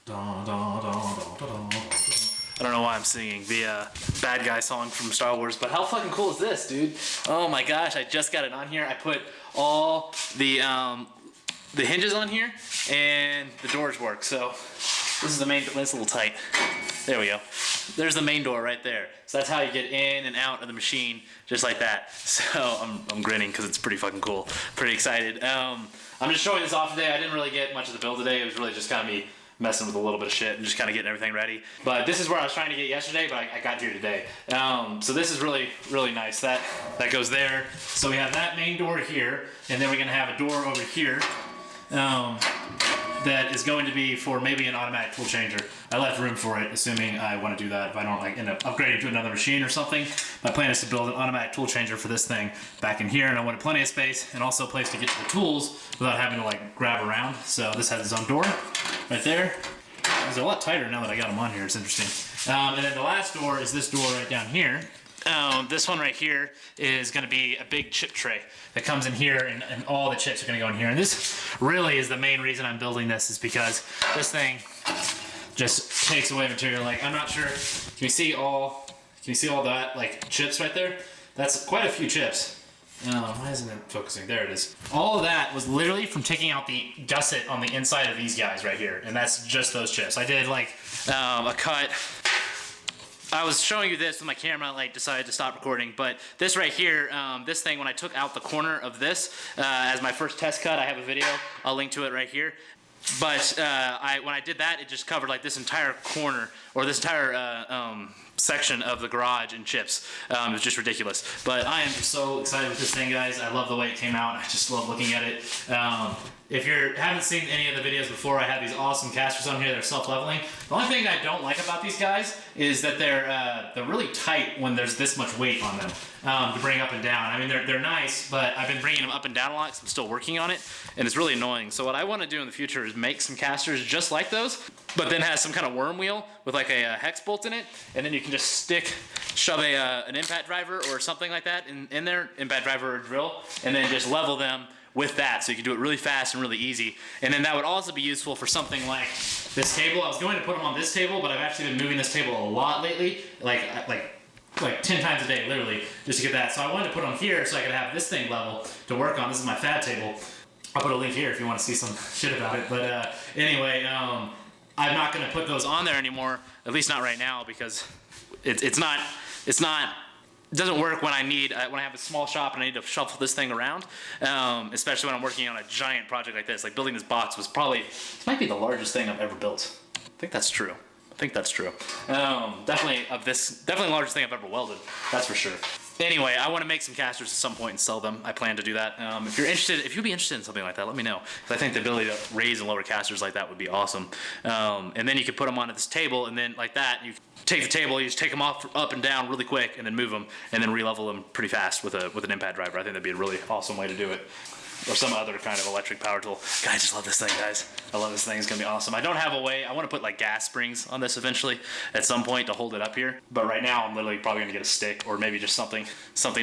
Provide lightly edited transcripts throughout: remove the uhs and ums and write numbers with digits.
I don't know why I'm singing the bad guy song from Star Wars, but how fucking cool is this, dude? Oh my gosh, I just got it on here. I put all the hinges on here, and the doors work. So this is the main. It's a little tight. There we go. There's the main door right there. So that's how you get in and out of the machine, just like that. So I'm grinning because it's pretty fucking cool. Pretty excited. I'm just showing this off today. I didn't really get much of the build today. It was really just kind of me messing with a little bit of shit and just kind of getting everything ready. But this is where I was trying to get yesterday, but I got here today. So this is really, really nice. That goes there. So we have that main door here, and then we're gonna have a door over here that is going to be for maybe an automatic tool changer. I left room for it, assuming I want to do that if I don't like end up upgrading to another machine or something. My plan is to build an automatic tool changer for this thing back in here, and I wanted plenty of space and also a place to get to the tools without having to like grab around. So this has its own door right there. It's a lot tighter now that I got them on here. It's interesting. And then the last door is this door right down here. This one right here is going to be a big chip tray that comes in here, and all the chips are going to go in here. And this really is the main reason I'm building this, is because this thing just takes away material. Like, I'm not sure, can you see all that like chips right there? That's quite a few chips. Why isn't it focusing? There it is. All of that was literally from taking out the gusset on the inside of these guys right here, and that's just those chips. I did like a cut. I was showing you this with my camera, like decided to stop recording, but this right here, this thing, when I took out the corner of this as my first test cut, I have a video, I'll link to it right here. But when I did that, it just covered like this entire corner, or this entire section of the garage in chips. It was just ridiculous. But I am just so excited with this thing, guys. I love the way it came out. I just love looking at it. If you haven't seen any of the videos before, I have these awesome casters on here that are self-leveling. The only thing I don't like about these guys is that they're really tight when there's this much weight on them to bring up and down. I mean, they're nice, but I've been bringing them up and down a lot because I'm still working on it, and it's really annoying. So what I want to do in the future is make some casters just like those, but then has some kind of worm wheel with like a hex bolt in it, and then you can just shove an impact driver or something like that in there, impact driver or drill, and then just level them with that, so you can do it really fast and really easy. And then that would also be useful for something like this table. I was going to put them on this table, but I've actually been moving this table a lot lately, like 10 times a day, literally, just to get that. So I wanted to put them here so I could have this thing level to work on. This is my fab table. I'll put a link here if you want to see some shit about it. But anyway, I'm not going to put those on there anymore, at least not right now, because it doesn't work when I have a small shop and I need to shuffle this thing around, especially when I'm working on a giant project like this. Like building this box was this might be the largest thing I've ever built. I think that's true. Definitely the largest thing I've ever welded. That's for sure. Anyway, I want to make some casters at some point and sell them. I plan to do that. If you'd be interested in something like that, let me know. Because I think the ability to raise and lower casters like that would be awesome. And then you could put them onto this table, and then like that, you take the table, you just take them up and down really quick, and then move them, and then re-level them pretty fast with an impact driver. I think that'd be a really awesome way to do it. Or some other kind of electric power tool. God, I just love this thing, guys. I love this thing. It's gonna be awesome. I don't have a way. I want to put like gas springs on this eventually at some point to hold it up here. But right now, I'm literally probably gonna get a stick or maybe just something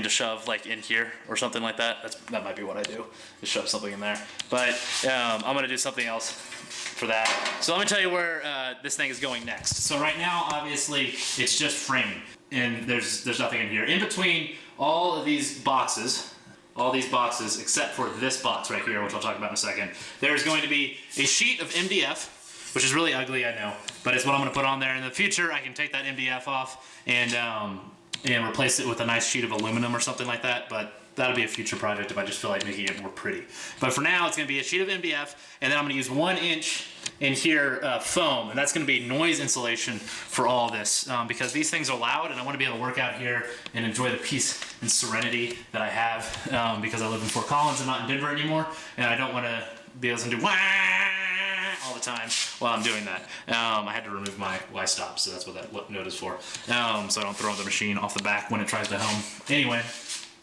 to shove like in here or something like that. That might be what I do. Just shove something in there. But I'm gonna do something else for that. So let me tell you where this thing is going next. So right now, obviously, it's just framing, and there's nothing in here. In between all of these boxes, except for this box right here, which I'll talk about in a second, there's going to be a sheet of MDF, which is really ugly, I know, but it's what I'm going to put on there. In the future, I can take that MDF off and replace it with a nice sheet of aluminum or something like that, but that'll be a future project if I just feel like making it more pretty. But for now, it's going to be a sheet of MDF, and then I'm going to use 1 inch in here foam, and that's going to be noise insulation for all this, because these things are loud, and I want to be able to work out here and enjoy the peace and serenity that I have, because I live in Fort Collins and not in Denver anymore, and I don't want to be able to do wah all the time while I'm doing that. I had to remove my Y stop, so that's what that note is for, so I don't throw the machine off the back when it tries to home. Anyway,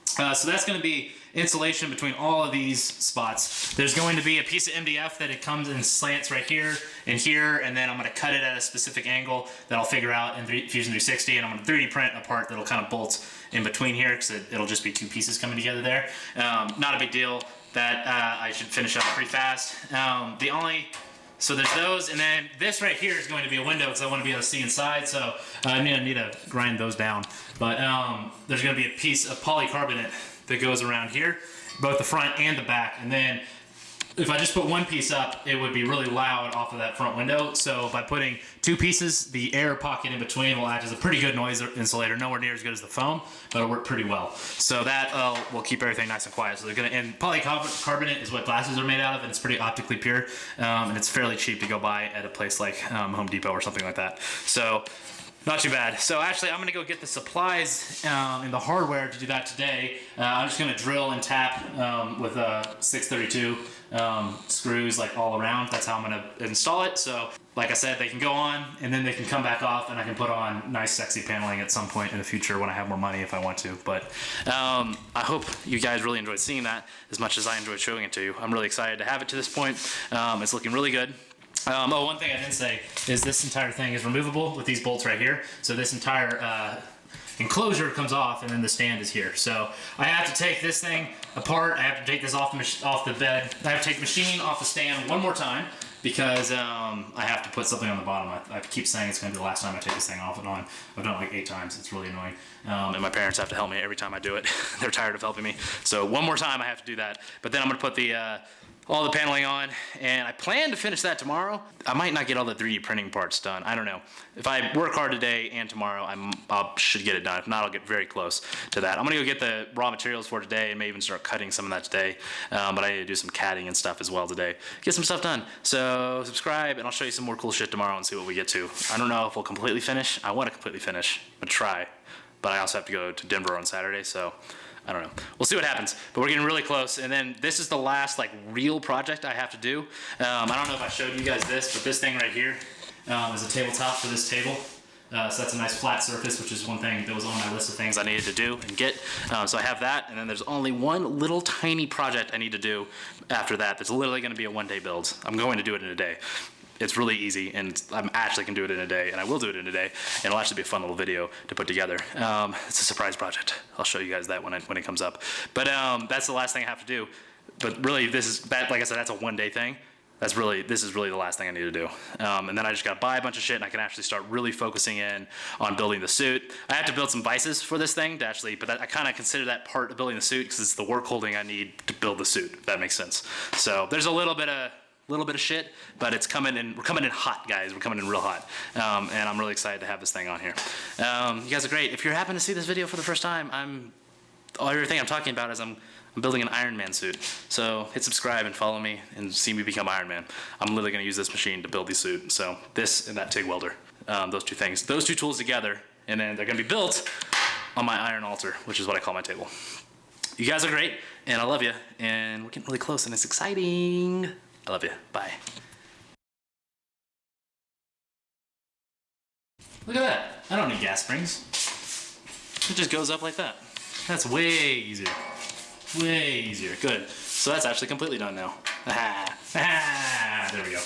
so that's going to be insulation between all of these spots. There's going to be a piece of MDF that it comes in slants right here and here, and then I'm going to cut it at a specific angle that I'll figure out in Fusion 360, and I'm going to 3D print a part that'll kind of bolt in between here, because it'll just be 2 pieces coming together there. Not a big deal. That I should finish up pretty fast. The only So there's those, and then this right here is going to be a window because I want to be able to see inside, so I need to grind those down. But there's going to be a piece of polycarbonate that goes around here, both the front and the back, and then if I just put one piece up, it would be really loud off of that front window. So by putting two pieces, the air pocket in between will act as a pretty good noise insulator. Nowhere near as good as the foam, but it'll work pretty well. So that will keep everything nice and quiet. So they're gonna, and polycarbonate is what glasses are made out of, and it's pretty optically pure, and it's fairly cheap to go buy at a place like Home Depot or something like that. So not too bad. So actually, I'm gonna go get the supplies and the hardware to do that today. I'm just gonna drill and tap with a 632 screws like all around. That's how I'm gonna install it. So like I said, they can go on and then they can come back off, and I can put on nice sexy paneling at some point in the future when I have more money if I want to. But I hope you guys really enjoyed seeing that as much as I enjoyed showing it to you. I'm really excited to have it to this point. It's looking really good. Oh, one thing I didn't say is this entire thing is removable with these bolts right here. So this entire enclosure comes off, and then the stand is here. So I have to take this thing apart. I have to take this off the bed. I have to take the machine off the stand one more time because I have to put something on the bottom. I keep saying it's going to be the last time I take this thing off and on. I've done it like 8 times. It's really annoying. And my parents have to help me every time I do it. They're tired of helping me. So one more time I have to do that. But then I'm going to put the all the paneling on, and I plan to finish that tomorrow. I might not get all the 3D printing parts done. I don't know. If I work hard today and tomorrow, I should get it done. If not, I'll get very close to that. I'm gonna go get the raw materials for today and maybe even start cutting some of that today. But I need to do some CADing and stuff as well today. Get some stuff done. So subscribe, and I'll show you some more cool shit tomorrow and see what we get to. I don't know if we'll completely finish. I want to completely finish, but try. But I also have to go to Denver on Saturday, so I don't know. We'll see what happens, but we're getting really close. And then this is the last like real project I have to do. I don't know if I showed you guys this, but this thing right here is a tabletop for this table. So that's a nice flat surface, which is one thing that was on my list of things I needed to do and get. So I have that, and then there's only one little tiny project I need to do after that. That's literally gonna be a one-day build. I'm going to do it in a day. It's really easy, and I actually can do it in a day, and I will do it in a day, and it'll actually be a fun little video to put together. It's a surprise project. I'll show you guys that when it comes up. But that's the last thing I have to do. But really, like I said, that's a one-day thing. This is really the last thing I need to do. And then I just gotta buy a bunch of shit, and I can actually start really focusing in on building the suit. I have to build some vices for this thing to actually, but I kind of consider that part of building the suit because it's the work holding I need to build the suit, if that makes sense. So there's a little bit of shit, but it's coming in. We're coming in hot, guys. We're coming in real hot, and I'm really excited to have this thing on here. You guys are great. If you happen to see this video for the first time, everything I'm talking about is I'm building an Iron Man suit. So hit subscribe and follow me and see me become Iron Man. I'm literally going to use this machine to build the suit. So this and that TIG welder, those two things, those two tools together, and then they're going to be built on my iron altar, which is what I call my table. You guys are great, and I love you, and we're getting really close, and it's exciting. I love you. Bye. Look at that. I don't need gas springs. It just goes up like that. That's way easier. Way easier. Good. So that's actually completely done now. There we go.